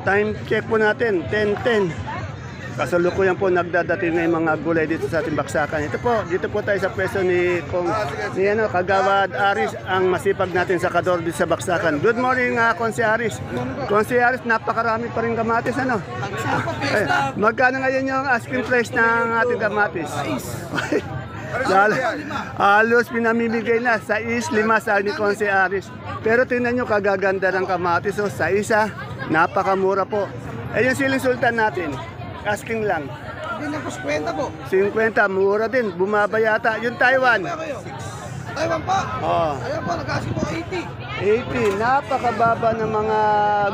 Time check po natin, 10:10. Kasalukuyan po nagdadating na yung mga gulay dito sa ating baksakan. Dito po tayo sa pwesto ni Kagawad Aris, ang masipag natin sa kador dito sa baksakan. Good morning, Konse Aris. Konse Aris, napakarami pa rin kamatis, ano? Magkano ngayon yung asking price ng ating kamatis? Halos pinamimigay na sa 6-5 sa ni Konse Aris. Pero tingnan nyo, kagaganda ng kamatis. So, sa isa, napakamura po. Yung siling sultan natin, asking lang. Hindi na po 50 po. 50, mura din. Bumaba yata. Yung Taiwan. Taiwan pa. Oh. Ayan po, nag-asking po 80. 80. Napakababa ng mga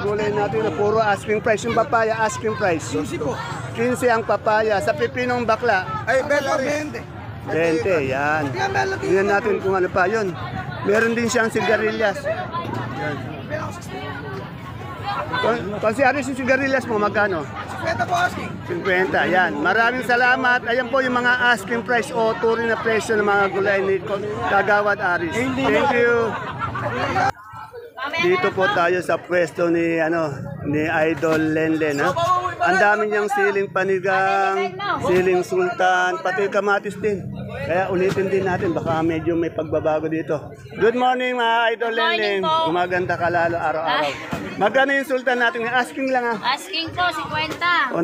gulay natin na puro asking price. Yung papaya, asking price. 15 po. 15 ang papaya. Sa pipinong bakla, Ay, 20. 20. Yan. Tingnan natin kung ano pa yun. Meron din siyang sigarilyas. Yan. Kasi Aris, yung sigarilyas mo, magkano? 50 po asking. 50, yan. Maraming salamat. Ayan po yung mga asking price o turing na presyo ng mga gulay ni Kagawad Aris. Thank you. Dito po tayo sa pwesto ni Idol Lenlen, ha. Ang dami niyang siling panigang, siling sultan, pati kamatis din. Kaya ulitin din natin, baka medyo may pagbabago dito. Good morning, mga Idol Lenlen. Gumaganda ka lalo araw-araw. Magkano yung sultan natin? Asking lang, ha. Asking po, 50. O,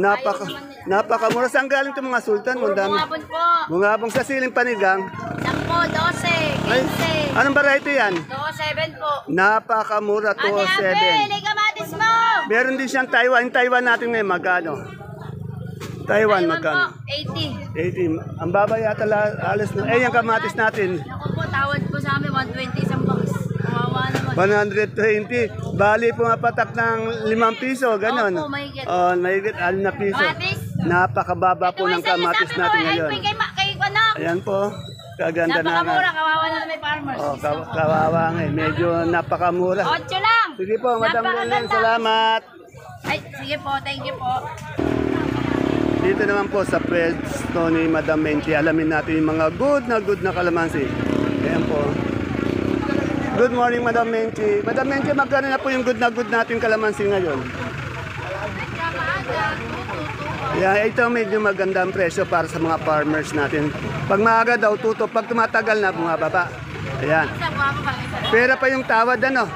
napakamura. Saan galing itong mga sultan? Ang dami. Bungabon po. Bungabong sa siling panigang. 10, 12, 15. Anong variety yan? 207 po. Napakamura, Ate Ape, 207. kamatis mo. Meron din siyang Taiwan. Yung Taiwan natin ngayon, magkano? Taiwan, Po, magkano? 80. 80. Ang baba yata alas na. Yung kamatis natin. Ako po, tawad po sa amin, 120 isang box. Kawawa naman. 120. Bali, pumapatak ng 5 piso. Ganon. Opo, mahigit. Oh, mahigit 6 na piso. Kamatis. Napakababa po ng kamatis natin ngayon. Ay, kay ano? Ayan po. Kaganda na nga. Napakamura, kawawa na may farmers. Oh, kawawa nga eh. Medyo napakamura. 8 lang. Sige po, Madam Lenlen, Napakaganda. salamat. Ay, sige po, thank you po. Dito naman po sa pwesto ni Madam Menchi, alamin natin yung mga good na kalamansi. Ayan po. Good morning, Madam Menchi. Madam Menchi, magkano na po yung good natin kalamansi ngayon? Yeah, ito medyo magandang presyo para sa mga farmers natin. Pag maaga daw, tuto. Pag tumatagal na, bumababa. Ayan. Pera pa yung tawad, ano?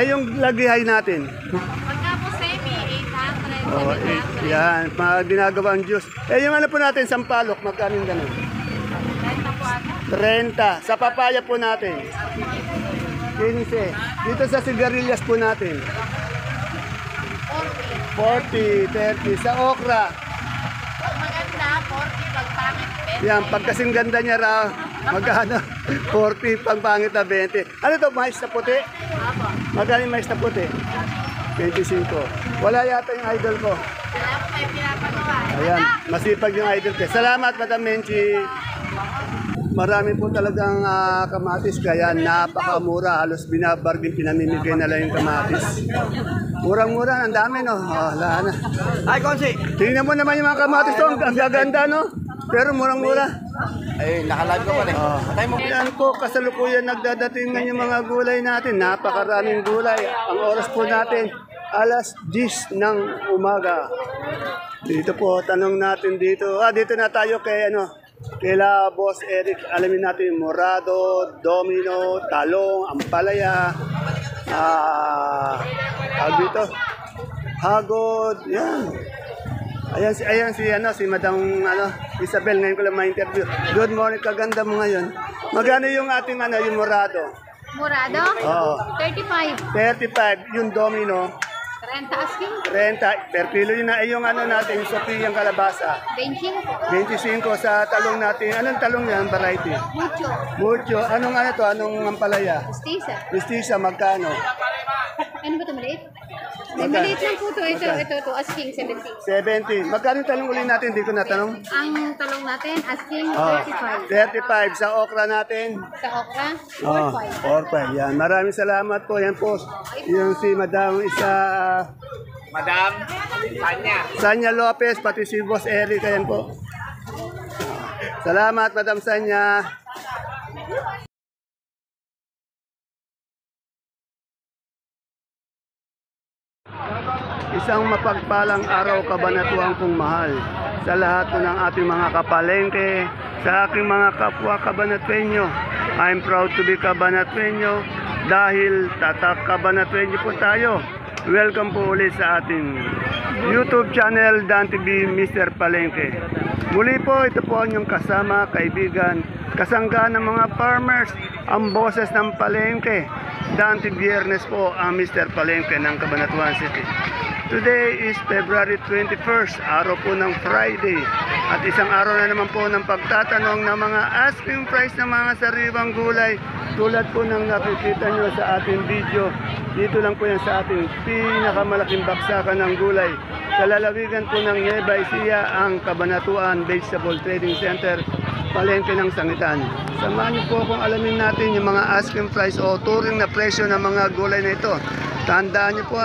Yung lagihay natin. Pagka po semi, 800, Oh, 700. yan, mga ginagawang juice. Yung ano po natin, sampalok, magkano yung ganun? 30 po ata. 30. Sa papaya po natin. 15. Dito sa sigarilyas po natin. 40, 30. Sa okra. Maganda, 40 pag pangit, 20. Yan, pagkasing ganda niya raw, magkano? 40, pang pangit na 20. Ano to, mais na puti? Apo. Magkano yung mais na puti? 25. Wala yata yung idol ko. Wala po kayo pinapagawa. Ayan, masipag yung idol ko. Salamat, Madam Menchi. Marami po talagang kamatis, kaya napakamura. Halos binabargin, pinamimigay na lang yung kamatis. Murang-mura, ang dami, no? Oh, wala na. Ay, Konsi. Tingnan mo naman yung mga kamatis, oh. Ang gaganda, no? Pero murang-mura. Ay, nakalive ko pa rin. Patay mo. Yan po, kasalukuyan nagdadating na yung mga gulay natin. Napakaraming gulay. Ang oras po natin, alas 10 ng umaga. Dito po, tanong natin dito. Dito na tayo kay kaila Boss Eric. Alamin natin morado, domino, talong, ampalaya, dito, hagod, yan. Ayan si Madam Isabel, ngayon ko lang ma-interview. Good morning, kaganda mo ngayon. Magkano yung ating yung morado? Murado? Oo. 35. 35, yung domino, 30 asking? 30 per kilo yun na. Yung natin, yung Sophia kalabasa, 25. 25 sa talong natin. Anong talong yan, variety? Mucho. Mucho. Anong anong ampalaya? Mestiza. Mestiza, magkano? Ano ba ito, maliit? Magkano? Maliit lang po ito. Ito, asking 70. 70. Magkano yung talong uli natin? Hindi ko natanong. Ang talong natin, asking Oh, 35. 35. Sa okra natin? Sa okra, Oh, 45. 45. Yan. Maraming salamat po. Yan po. Yung si Madam Madam, Tanya. Sanya Lopez, pati si Boss Eric. Ayan po. Salamat, Madam Sanya. Isang mapagpalang araw kabanatuang kong mahal sa lahat po ng ating mga kapalengke, sa aking mga kapwa kabanatwenyo. I'm proud to be kabanatwenyo dahil tatak kabanatwenyo po tayo. Welcome po ulit sa ating YouTube channel, Dan TV Mr. Palengke. Muli po, ito po ang inyong kasama, kaibigan, kasangga ng mga farmers, ang boses ng palengke. Dante Biyernes po ang Mr. Palengke ng Cabanatuan City. Today is February 21st, araw po ng Friday. At isang araw na naman po ng pagtatanong ng mga asking price ng mga sariwang gulay. Tulad po ng nakikita nyo sa ating video, dito lang po yan sa ating pinakamalaking baksakan ng gulay. Sa lalawigan po ng Nueva Ecija, ang Cabanatuan Vegetable Trading Center, palengke ng Sangitan. Samahan niyo po kung alamin natin yung mga asking price o turing na presyo ng mga gulay na ito. Tandaan niyo po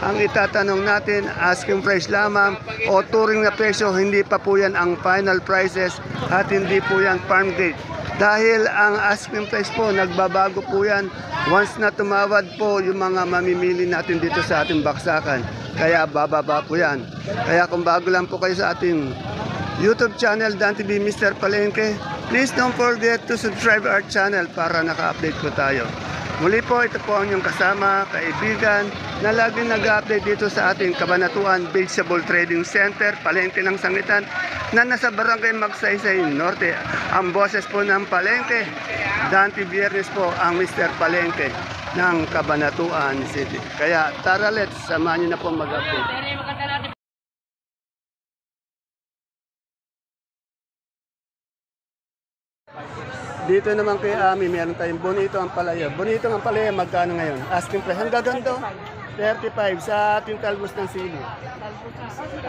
ang itatanong natin, asking price lamang o turing na presyo, hindi pa po yan ang final prices at hindi po yan farm gate. Dahil ang asking price po, nagbabago po yan once na tumawad po yung mga mamimili natin dito sa ating baksakan. Kaya bababa po yan. Kaya kung bago lang po kayo sa ating YouTube channel, Dan TV Mr. Palengke, please don't forget to subscribe our channel para naka-update po tayo. Muli po, ito po ang inyong kasama, kaibigan, na laging nag-update dito sa ating Cabanatuan Vegetable Trading Center, palengke ng Sangitan, na nasa Barangay Magsaysay Norte. Ang boses po ng palengke, Dante Biyernes po ang Mr. Palengke ng Cabanatuan City. Kaya tara, let's samahan niyo na po mag-update. Dito naman kay Ami, meron tayong bonito ang palaya. Bonito ang palaya, magkano ngayon? Asking price. Ang gaganda, 35 sa ating talbos ng sili. Talbos ng sili,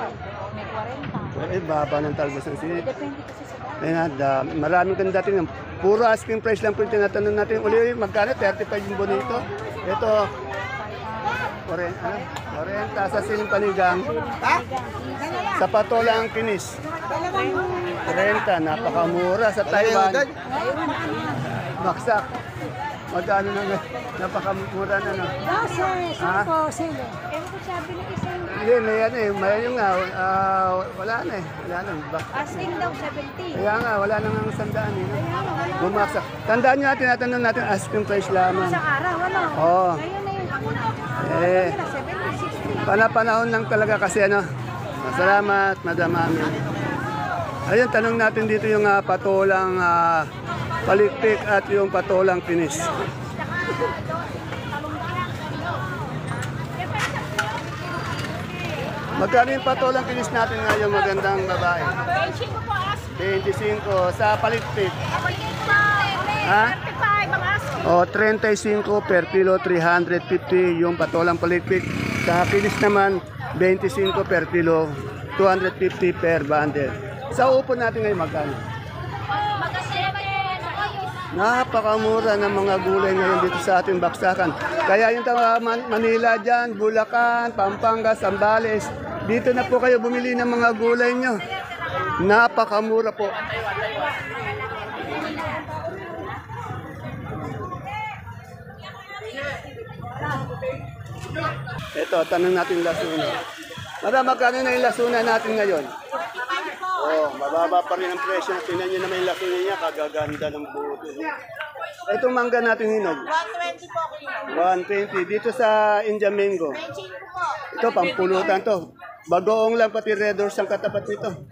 may 40. Baba ng talbos ng sili. Depende kasi sa Ayan, maraming ganda dating. Puro asking price lang po yung tinatanong natin. Uli, magkano? 35 yung bonito. Ito, 40 sa siling panigang. Sa patola ang kinis. 30, napakamura sa Taiwan. Baksak. Magkano na napakamura na no? sili. Ewan ko sabi ng isang Hindi, may ano eh, may yung nga, wala na eh. Wala na. asking daw 70. Kaya nga, wala nang ang sandaan eh. No? Bumaksak. Tandaan nyo natin, natanong natin, asking price lamang. Isang araw, ano? Oo. Ngayon na yun. Eh, 70, 60. panahon lang talaga kasi ano. Salamat, Madam Ami. Ayun, tanong natin dito yung patolang palikpik at yung patolang kinis. Magkano yung patolang kinis natin ngayon, magandang babae? 25 po asking. 25 sa palikpik. Ha? 35 ang asking. O, 35 per kilo, 350 yung patolang palikpik. Sa kinis naman, 25 per kilo, 250 per bundle. Sa upo natin ngayon magkano? Napakamura ng mga gulay ngayon dito sa ating baksakan. Kaya yung Manila dyan, Bulacan, Pampanga, Zambales, dito na po kayo bumili ng mga gulay nyo. Napakamura po. Ito, tanong natin lasuna. Madam, magkano na yung lasuna natin ngayon? Oh, mababa pa rin ang presyo. Tingnan nyo naman yung lasuna niya, kagaganda ng buto. Itong mangga natin hinog. 120 po kilo. 120. Dito sa India Mango. 25 po. Ito, pampulutan to. Bagoong lang pati red horse ang katapat nito.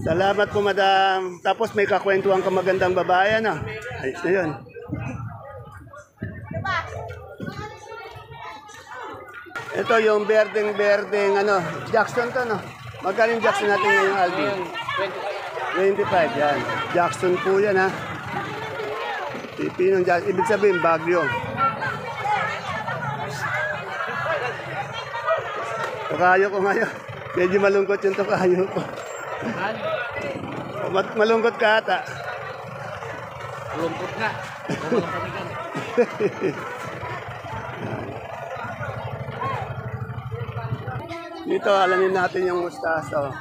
Salamat po, madam. Tapos may kakwentuhan ka magandang babae, ano? Ayos na yun. Ito yung berdeng-berdeng, ano, Jackson to, no? Magkano yung Jackson natin ngayon, Alvin? 25, yan. Jackson po yan, ha? Pipinong Jackson. Ibig sabihin, Bagyo. Tukayo ko ngayon. Medyo malungkot yung tukayo ko. Malungkot ka ata. Malungkot na. Dito, alamin natin yung mustasa.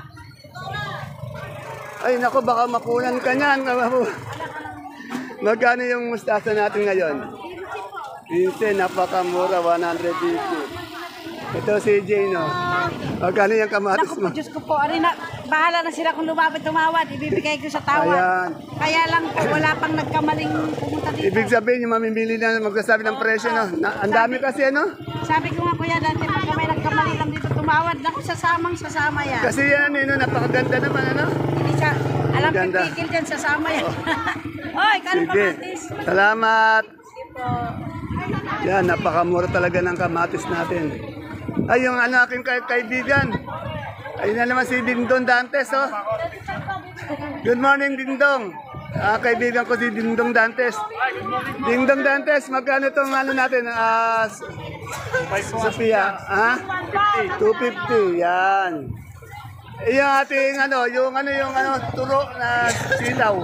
Ay, nako, baka makunan ka niyan. Magkano yung mustasa natin ngayon? 15, napakamura, 150. Ito si Jane, no? Magkano yung kamatis Naku mo? po, Diyos ko po. Bahala na sila kung lumapit tumawad. Ibibigay ko sa tawad. Ayan. Kaya lang po, wala pang nagkamaling pumunta dito. Ibig sabihin, yung mamimili na magsasabi ng presyo, no? Ang dami kasi, ano? Sabi ko nga kuya, dati pagka may nagkamali lang dito tumawad. Naku, sasama yan. Kasi yan, napakaganda naman, ano? Hindi siya, alam Ganda. pipigil dyan, sasama yan. Oy, kano Sige. kamatis? Salamat. Sige po. Yan, napakamura talaga ng kamatis natin. Ay, yung aking kaibigan. Ayun na naman si Dingdong Dantes, oh. Good morning, Dingdong. Kaibigan ko si Dingdong Dantes. Dingdong Dantes, magkano itong natin? Sophia, 250, yan. Yung ating turo na sitaw.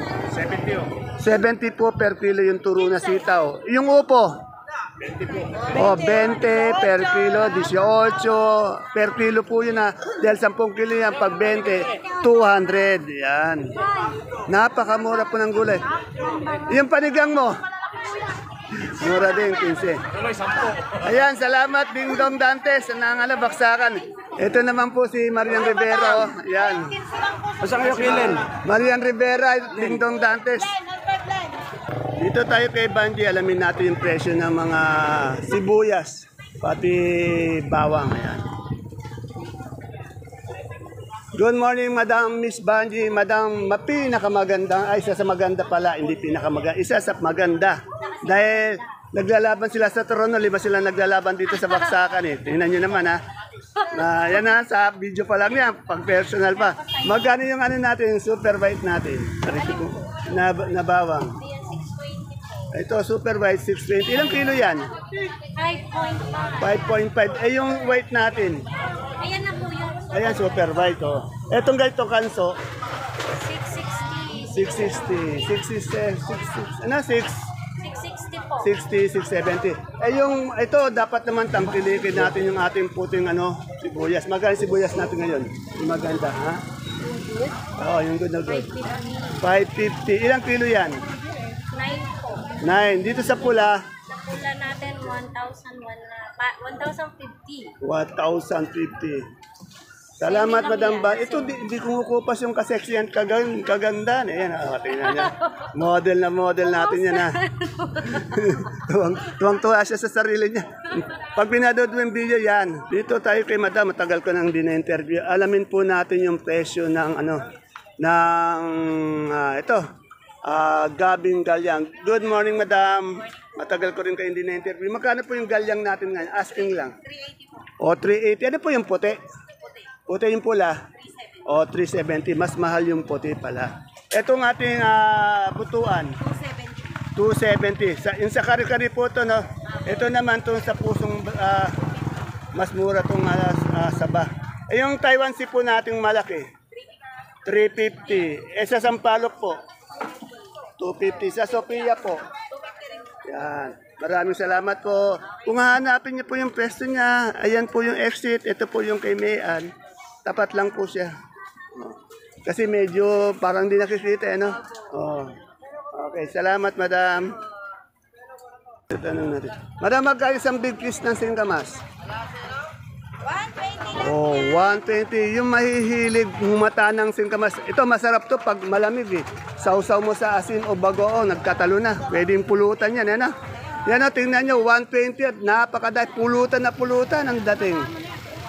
70 po per kilo yung turo na sitaw. Yung upo? 20 per kilo, 18 per kilo po yun dahil 10 kilo yan, pag 20, 200, yan. Napakamura po ng gulay. Yung panigang mo? Mura din, 15. Ayan, salamat Dingdong Dantes ng Baksakan. Ito naman po si Marian Rivera, yan. Basta kayo kilin. Marian Rivera, Dingdong Dantes. Dito tayo kay Banji, alamin natin yung presyo ng mga sibuyas, pati bawang. Ayan. Good morning, Madam Miss Banji. Madam, pinakamaganda, isa sa maganda pala, hindi pinakamaganda, isa sa maganda. Dahil naglalaban sila sa Toronto, 5 sila naglalaban dito sa Baksakan eh. Tingnan nyo naman yan sa video pa lang yan, pag personal pa. Magkano yung natin, yung super white natin? Na bawang. Ito, super white, 620. Ilang kilo yan? 5.5. 5.5. Eh, yung white natin? Ayan na po yung Ayan, super white, oh. Etong ganito kanso? 660. 660. 660. Ano, 6? 660 po. 60, 670. Eh, ito, dapat naman tangkilikin natin yung ating puting, sibuyas. Magkano sibuyas natin ngayon? Yung maganda, ha? Oo, yung good na good. 550. Ilang kilo yan? 9 po. 9. Dito sa pula, Sa pula natin, 1,050. 1,050. Salamat, Madam Ba. Ito, di kumukupas yung kaseksiyan kaganda. Ayan, tingnan niya. Model na model natin yan, ha. Tuwang-tuwa siya sa sarili niya. Pag pinanood mo yung video, yan. Dito tayo kay Madam. Matagal ko nang din-interview. Alamin po natin yung presyo ng, gabing galyang. Good morning, Madam. Matagal ko rin kayo din-interview. Magkano po yung galyang natin ngayon? Asking lang. 380 po. O, 380. Ano po yung puti? Puti yung pula. O, 370. Mas mahal yung puti pala. Itong ating butuan. 270. Sa kari-kari po ito, no? Ito naman itong sa pusong mas mura itong saba. Eh, yung Taiwan sea po nating malaki. 350. Eh, sa Sampaloc po. 250. Sa Sophia po. Yan. Maraming salamat po. Kung hahanapin niyo po yung pwesto niya, ayan po yung exit. Ito po yung kay Mayan. Tapat lang po siya. Kasi medyo parang di nakikita, Okay, salamat, Madam. Tanong natin. Madam, magkano isang big piece ng singkamas? 120 Oh, 120. Yung mahihilig humata ng singkamas. Ito, masarap to pag malamig eh. Sausaw mo sa asin o bagoong, nagkatalo na. Pwedeng pulutan yan, Yan o, tingnan nyo, 120 at napakadahil. Pulutan na pulutan ang dating.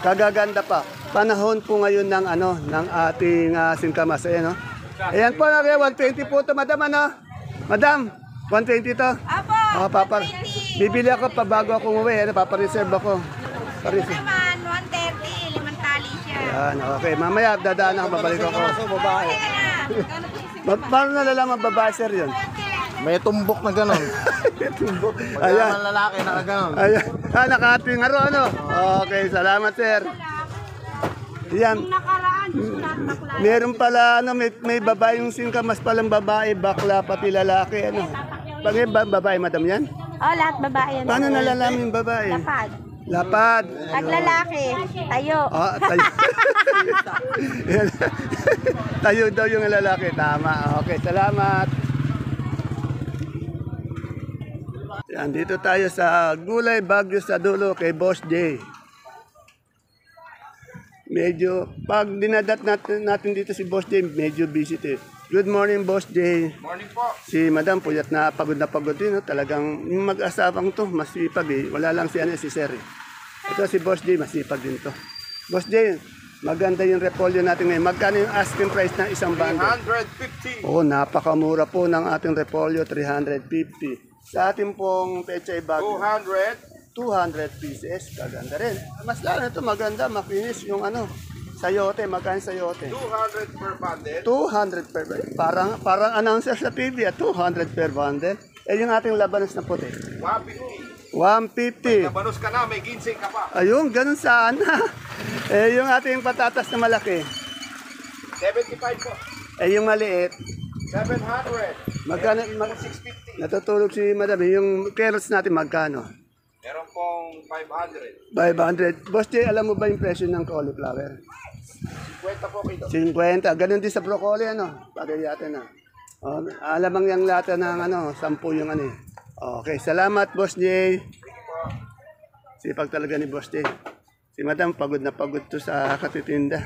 Kagaganda pa. Panahon po ngayon ng ng ating singkamas. Ayan, Ayan po, 120 po ito, Madam, Madam, 120 to? Apo, Bibili ako pa bago ako umuwi. Papareserve ako. Pareserve. naman, 130, limang tali siya. Yan, okay. Mamaya, dadaan ako, babalik ako. Babae. Paano nalalaman babae, sir, yun? May tumbok na gano'n. Ayan. Pagkaman lalaki na gano'n. Ayan. Nakating Okay, salamat, sir. Yan. Nakaraan, sulat bakla. Meron pala, may babaeng singkamas palang babae, bakla, pati lalaki, babae, madam, yan? Lahat babae yan. Paano nalalaman yung babae? Lapad. Lapad. Pag lalaki, tayo. Tayo. Yan. Tayo daw yung lalaki. Tama. Okay, salamat. Yan, dito tayo sa Gulay Bagyo sa dulo kay Boss J. medyo, pag dinadat natin dito si Boss J, medyo busy eh. Good morning, Boss J. Morning po. Si Madam puyat na pagod din. No? Talagang yung mag-asawang to, masipag eh. Wala lang si Sir eh. Ito si Boss J, masipag din to. Boss J, maganda yung repolyo natin ngayon. Magkano yung asking price ng isang bundle? 150. Oo, napakamura po ng ating repolyo, 350. Sa ating pong pechay bag, 200 pieces. Kaganda rin. Mas lalo na ito, maganda, makinis yung sayote. Magkano sayote? 200 per bundle. 200 per bundle. Parang announcer sa TV, 200 per bundle. Eh, yung ating labanos na puti. 150. 150. Nabanos ka na, may ginseng ka pa. Ayun, ganun sana. Eh, yung ating patatas na malaki. 75 po. Eh, yung maliit. 700. Magkano? 650. Natutulog si Madam. Yung carrots natin, magkano? Meron pong 500. 500. Boss J, alam mo ba yung presyo ng cauliflower? 50 po kilo. 50. Ganun din sa broccoli, Bagay yata na. Alamang yung lata ng 10 yung Okay, salamat, Boss J. Sipag talaga ni Boss J. Si Madam, pagod na pagod to sa katitinda.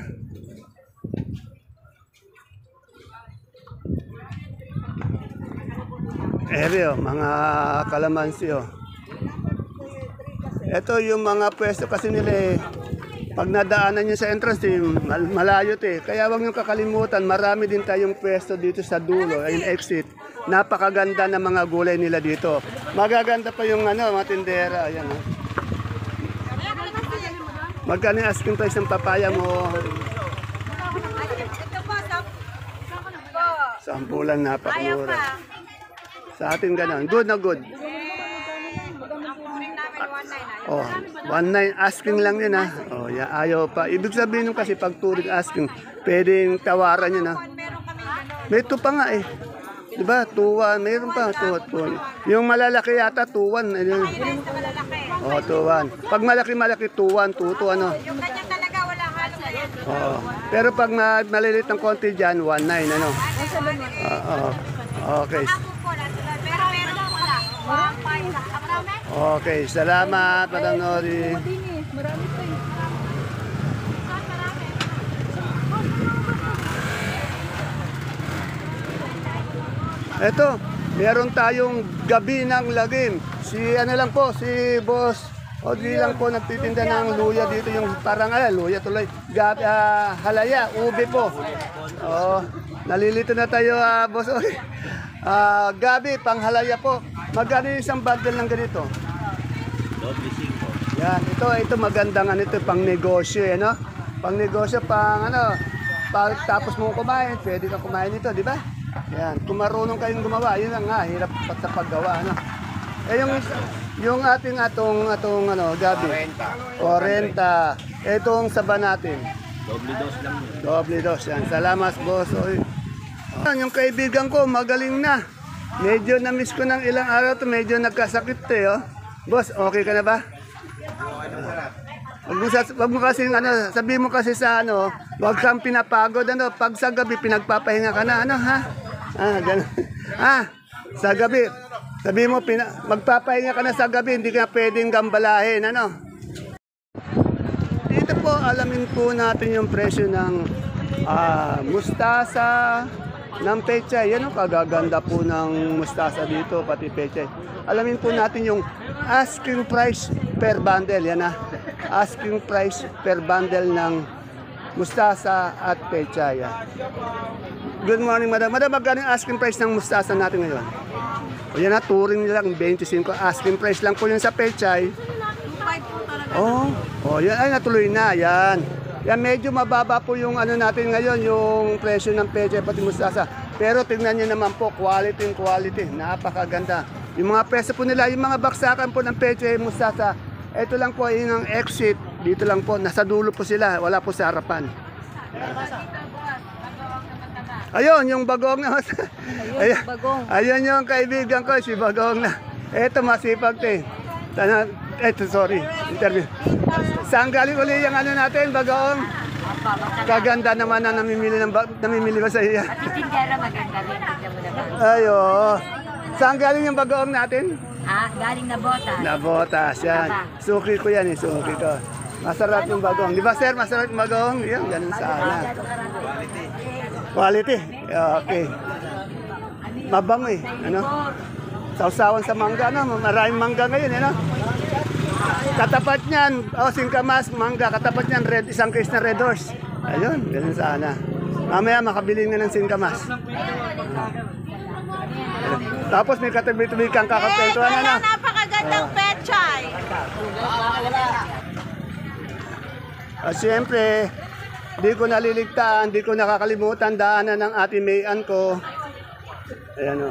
Mga kalamansi, Ito yung mga pwesto kasi nila pag nadaanan nyo sa entrance, malayo Kaya wag nyo kakalimutan, marami din tayong pwesto dito sa dulo, yung exit. Napakaganda ng mga gulay nila dito. Magaganda pa yung mga tindera. Ayan, Magkano yung asking price ng papaya mo? Sampulan, napakamura. Sa atin ganun. Good na good. 1.9 asking lang yun ayaw pa. Ibig sabihin nung kasi pag touring asking, pwedeng tawaran yun May ito pa nga Diba? 2.1, mayroon pa 2.1. Yung malalaki yata 2.1. 2.1. Pag malaki 2.1, 2.2 Yung kanya talaga wala halong ayan. Pero pag malilit ng konti dyan, 1.9 Okay. Pero meron po wala. Okay, salamat, Madam Nori. Eto, meron tayong gabi ng lagim. Si Boss Audrey lang po nagtitinda ng luya dito, yung parang luya tuloy. Halaya, ube po. Nalilito na tayo, Boss Audrey. Gabi, panghalaya po. Magkano yung isang bundle ng ganito? 25. Yan, ito magandang pang negosyo, Pang negosyo, tapos mo kumain, pwede ka kumain ito, di ba? Yan, kung marunong kayong gumawa, yun lang hirap sa paggawa, yung ating gabi, 40. Itong saba natin. Doble dos yan. Salamat, boss. Yung kaibigan ko, magaling na. Medyo na-miss ko ng ilang araw to, medyo nagkasakit Boss, okay ka na ba? Wag mo kasi sabi mo kasi sa wag kang pinapagod pag sa gabi pinagpapahinga ka na ganun. Sa gabi sabi mo magpapahinga ka na sa gabi, hindi ka pwedeng gambalahin Dito po alamin po natin yung presyo ng mustasa ng pechay. Yan kagaganda po ng mustasa dito, pati pechay. Alamin po natin yung asking price per bundle. Yan asking price per bundle ng mustasa at pechay. Good morning, Madam. Madam, magkano yung asking price ng mustasa natin ngayon? Yan touring nila, 25. Asking price lang po yun sa pechay. Yan ay natuloy na. Yan, medyo mababa po yung natin ngayon, yung presyo ng pechay pati mustasa. Pero tingnan niyo naman po, quality. Napakaganda. Yung mga presyo po nila, yung mga baksakan po ng pechay mustasa, ito lang po yung exit. Dito lang po, nasa dulo po sila, wala po sa harapan. Ayun, yung bagong na. Ayun yung kaibigan ko, si Bagong na. Ito, masipag sorry, interview. Saan galing uli yung natin, Bagong? Kaganda naman na namimili ba sa iya? Tindera maganda rin. Ayo. Saan galing yung Bagong natin? Galing na Botas. Nabotas, yan. Suki ko yan suki ko. Masarap yung bagong. Di ba, sir? Masarap yung bagong? Yan, ganun sana. Quality. Okay. Mabango eh. Ano? Sausawan sa mangga, no? Maraming mangga ngayon, ano? Katapat niyan, singkamas, mangga. Katapat niyan, isang case na Red Horse. Ayun, ganun sana. Mamaya makabili nga ng singkamas. Tapos may katabi-tabi kang kakapwentuhan, ano? Napakagandang pechay. Siyempre, di ko naliligtaan, di ko nakakalimutan daanan ng ating mayan ko. Ayan o.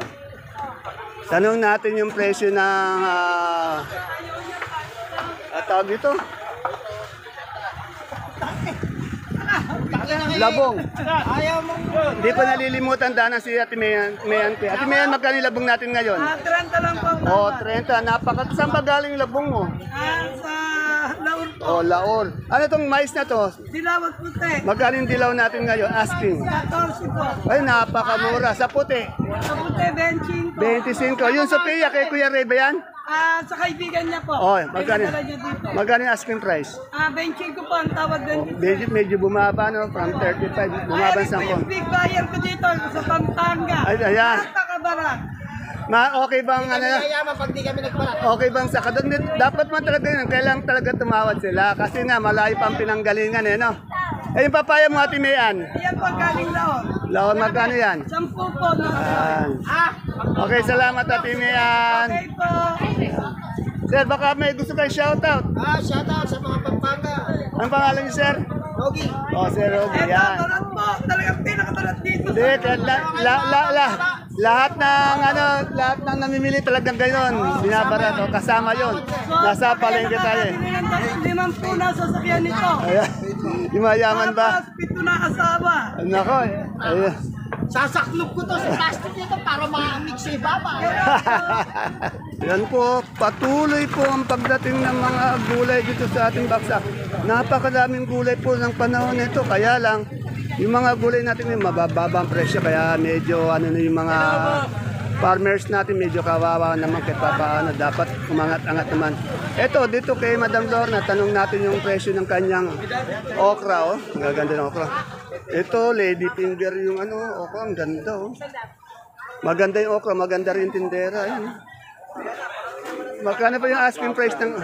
Tanong natin yung presyo ng tawag dito? Labong. Di ko nalilimutan daanan si Ate Mayan ko. Ate Mayan, magkano yung labong natin ngayon? 30 lang po. O, 30. Saan ba galing yung labong mo? Sa laon po. O, Laon. Ano itong mais na to? Dilawag puti. Magkano yung dilaw natin ngayon? Asking. 14 po. Ay, napakamura. Sa puti, Sa puti, 25 po. 25. Yung Sophia, kay Kuya Ray ba yan? Sa kaibigan niya po. Oh, magkano? Pinadala niya dito. Magkano yung asking price? 25 po ang tawag din. Medyo bumaba, no? From 35, bumaba sa Yung big buyer ko dito sa Pampanga. Ay, ayan. Napakabarat. Okay bang, okay bang sa kadon? Dapat man talaga yun. Kailangan talaga tumawad sila. Kasi nga, malayo pa ang pinanggalingan, eh, no? Eh, yung papaya mo, Ate Mayan. Ayan po ang galing laon. Laon, magkano yan? 10 po. No? Ayan. Okay, salamat, Ate Mayan. Okay po. Sir, baka may gusto kayong shoutout. Shoutout sa mga Pampanga. Ang pangalan niyo, sir? Logi. Oh, Sir Rogi, Eto, yan. tarat po. Talagang pinakatarat dito. Hindi, lahat ng namimili talagang gano'n. Binabarat, o, kasama yon. Nasa palengke tayo. Eh. 5 po na sasakyan nito. Ayan. Yung mayaman ba? Tapos 7 na asawa. Nako, ayan. Sasaklop ko to sa plastic nito para ma-mix sa ibaba. Yan po, patuloy po ang pagdating ng mga gulay dito sa ating baksak. Napakadaming gulay po ng panahon nito. Kaya lang, yung mga gulay natin yung mabababa ang presyo. Kaya medyo ano na yung mga farmers natin medyo kawawa naman kahit paano. Dapat umangat-angat naman. Eto, dito kay Madam Lorna, tanong natin yung presyo ng kanyang okra. Oh. Ang gaganda ng okra. Ito, lady finger yung okra. Ang ganda. Oh. Maganda yung okra, maganda rin tindera. Ayan. Magkano pa yung asking price ng...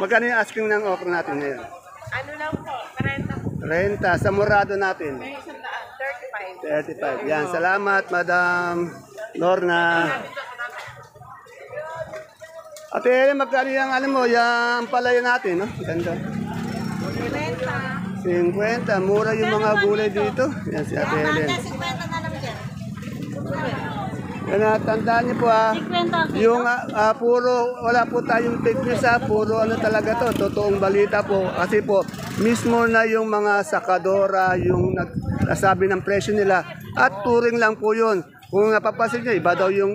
Magkano yung asking ng okra natin ngayon? Ano lang po? 30. 30. Sa murado natin? 35. 35. Yan. Salamat, Madam Lorna. Ate Helen, magkano yung yung palaya natin, no? Ganda. 50. Mura yung mga gulay dito. Yan si Ate Helen. 50 na lang dyan. Yan, tandaan niyo po yung puro, wala po tayong fake news puro talaga to, totoong balita po. Kasi po, mismo na yung mga sakadora, yung nagsasabi ng presyo nila, at turing lang po yun. Kung napapansin nyo, iba daw yung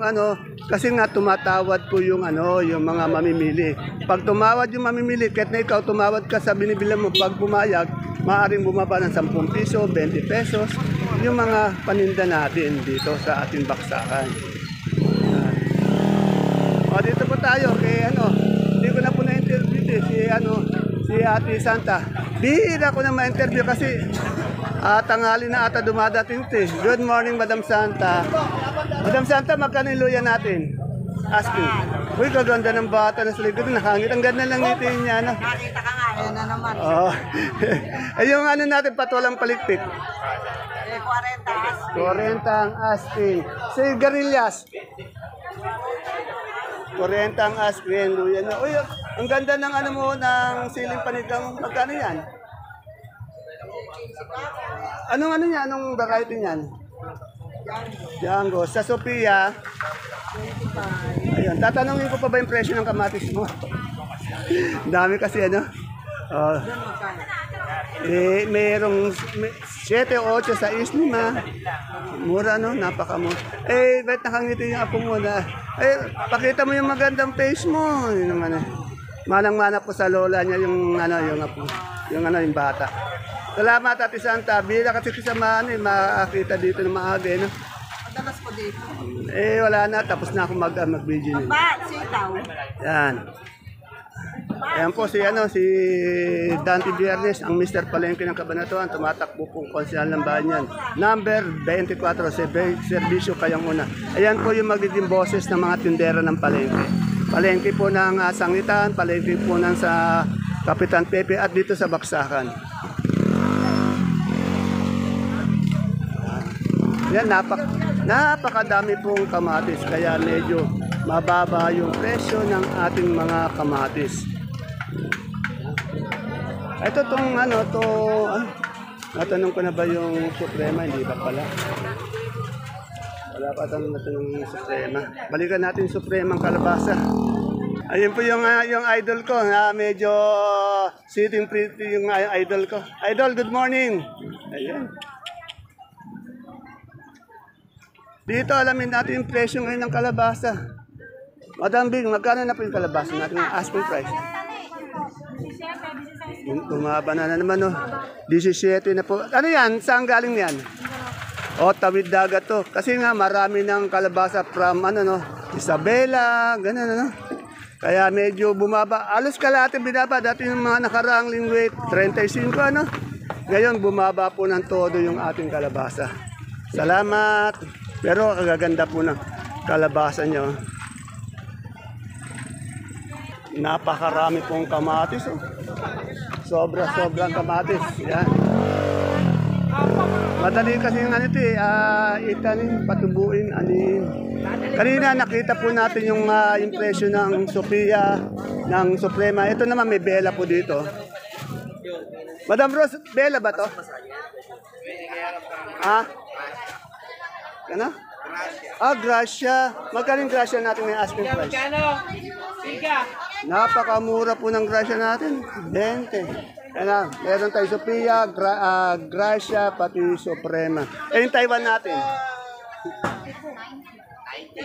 kasi nga tumatawad po yung yung mga mamimili. Pag tumawad yung mamimili, kahit na ikaw tumawad ka sa binibilan mo, pag pumayag, maaaring bumaba ng 10 piso, 20 pesos, yung mga paninda natin dito sa ating baksakan. O, dito po tayo kay hindi ko na po na-interview si Ate Santa. Bihira ko na ma-interview kasi tanghali na ata dumadating ito eh. Good morning, Madam Santa. Madam Santa, magkano yung luya natin? Asking. Uy, kaganda ng bata na sa likod. Nakangit. Ang ganda lang nito niya. Nakita ka nga. Yan na naman. Oh. Ay, yung natin, patulang palikpik. 40. 40 ang asking. Sigarilyas. 40 ang asking. Luya na. Uy, ang ganda ng ng siling panigang. Magkano yan? Anong variety niyan? Django. Sa Sophia, ayun, tatanungin ko pa ba yung presyo ng kamatis mo? Dami kasi Oh. Merong 7, 8 sa isnima. Mura napakamura. Ba't nakangiti yung apo mo na? Pakita mo yung magandang face mo. Yun naman Manang-mana po sa lola niya yung yung apo. Yung bata. Salamat, Ate Santa. Bila kasi kasama makakita dito ng maaga, Madalas po dito. wala na. Tapos na ako mag-video nila. Ba, sitaw. Yan. Ayan po si Dante Biernes, ang Mr. Palengke ng Cabanatuan, tumatakbo pong konsyal ng bayan yan. Number 24, serbisyo kayang una. Ayan po yung magiging boses ng mga tindera ng palengke. Palengke po ng Sangitan, palengke po ng sa Kapitan Pepe at dito sa Baksakan. Yan, napakadami pong kamatis, kaya medyo mababa yung presyo ng ating mga kamatis. Ito tong natanong ko na ba yung suprema? Hindi pa pala. Wala pa tanong yung suprema. Balikan natin yung supremang kalabasa. Ayun po yung idol ko. Medyo sitting pretty yung idol ko. Idol, good morning. Ayun. Dito alamin natin yung presyo ngayon ng kalabasa. Madam Bing, magkano na po yung kalabasa natin? Asking price. Tumaba na naman, no? 17 na po. Ano yan? Saan galing yan? O, tawid dagat to. Kasi nga, marami ng kalabasa from, Isabela, ganun, Kaya medyo bumaba. Alos kalahati binaba. Dati yung mga nakaraang lingwit, 35, Ngayon, bumaba po ng todo yung ating kalabasa. Salamat. Pero kagaganda po ng kalabasa nyo. Napakarami pong kamatis. Sobrang kamatis. Yan. Madali kasi yung itanin, patubuin, anin. Kanina nakita po natin yung presyo ng Sophia, ng Suprema. Ito naman may Bella po dito. Madam Rose, Bella ba to? Ano? Gracia. Magkano yung Gracia natin may asking price? Napakamura po ng Gracia natin. 20. Ano? Meron tayo Sophia, Gracia, pati Suprema. Yung Taiwan natin.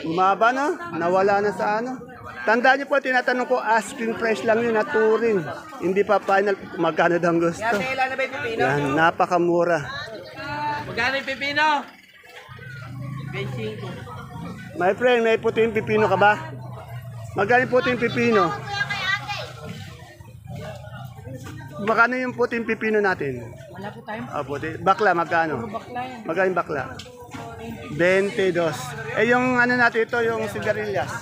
Umaba na. Nawala na sa Tandaan niyo po, tinatanong ko, asking price lang yun na touring. Hindi pa final. Magkano daw ang gusto? Yan, napakamura. Magkano yung pipino? 25. My friend, may puting pipino ka ba? Magkano yung puting pipino? Magkano yung puting pipino natin? Wala po tayo. Puti. Bakla, magkano? Bakla yan. Magkano yung bakla? 22. Yung natin ito, yung sigarilyas.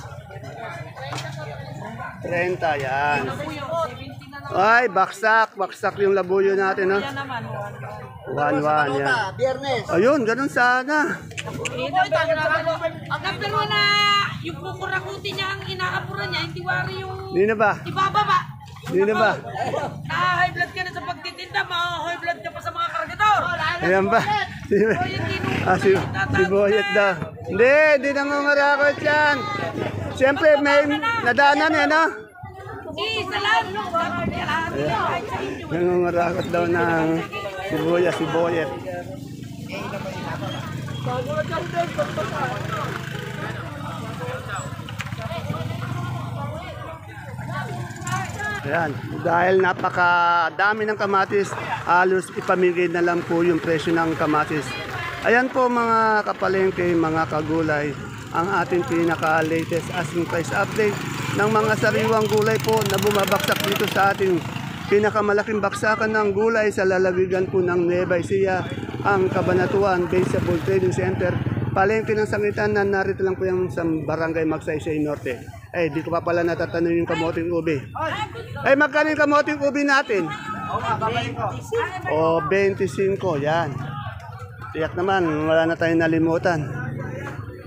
30, yan. Ay, baksak yung labuyo natin, no? 1-1, yan. Ayun, ganun sana. Ang ganda na yung kukurakuti niya, ang inaapuran niya, hindi wari yung Hindi na ba? ibababa. Hindi na ba? High blood ka na sa pagtitinda, high blood ka pa sa mga kargador. Ayan ba? Si Boyet daw. Hindi nangungurakot yan. Siyempre, may nadaanan yan, no? Isa lang. Nangungurakot daw ng si Boyet. Ayan, dahil napakadami ng kamatis, halos ipamigay na lang po yung presyo ng kamatis. Ayan po mga kapalengke, mga kagulay, ang ating pinaka-latest asking price update ng mga sariwang gulay po na bumabaksak dito sa ating pinakamalaking baksakan ng gulay sa lalawigan po ng Nueva Ecija, ang Cabanatuan Vegetable Trading Center. Palengke ng Sangitan na narito lang po yung sa Barangay Magsaysay Norte. Di ko pa pala natatanong yung kamoting ubi. Magkano yung kamoting ubi natin? 25, yan. Tiyak naman, wala na tayong nalimutan.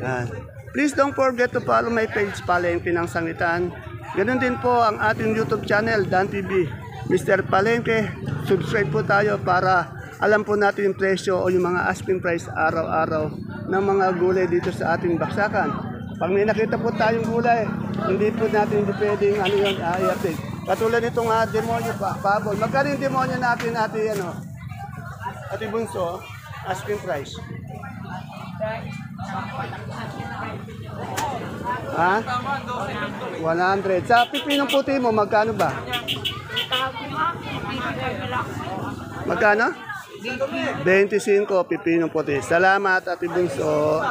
Yan. Please don't forget to follow my page, Palengke ng Sangitan. Ganun din po ang ating YouTube channel, Dan TV. Mr. Palengke, subscribe po tayo para alam po natin yung presyo o yung mga asking price araw-araw ng mga gulay dito sa ating baksakan. Pag may nakita po tayong gulay, hindi po natin pwedeng i-update. Katulad nitong demonyo baboy. Magkano yung demonyo natin Ate Bunso, asking price? Ha? 100. Sa pipinong puti mo, magkano ba? Magkano? 25, pipinong puti. Salamat, Ate Bunso.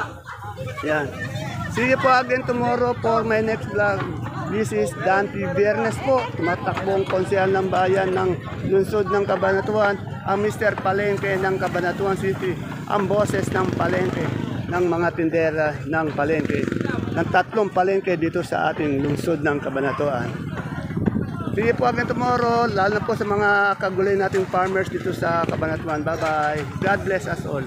Yan. See you po again tomorrow for my next vlog. This is Dante Biernes po, tumatakbong konsehal ng bayan ng lungsod ng Cabanatuan, ang Mr. Palengke ng Cabanatuan City, ang boses ng palengke ng mga tindera ng palengke, ng 3 palengke dito sa ating lungsod ng Cabanatuan. See you po again tomorrow, lalo na po sa mga kagulay nating farmers dito sa Cabanatuan. Bye-bye. God bless us all.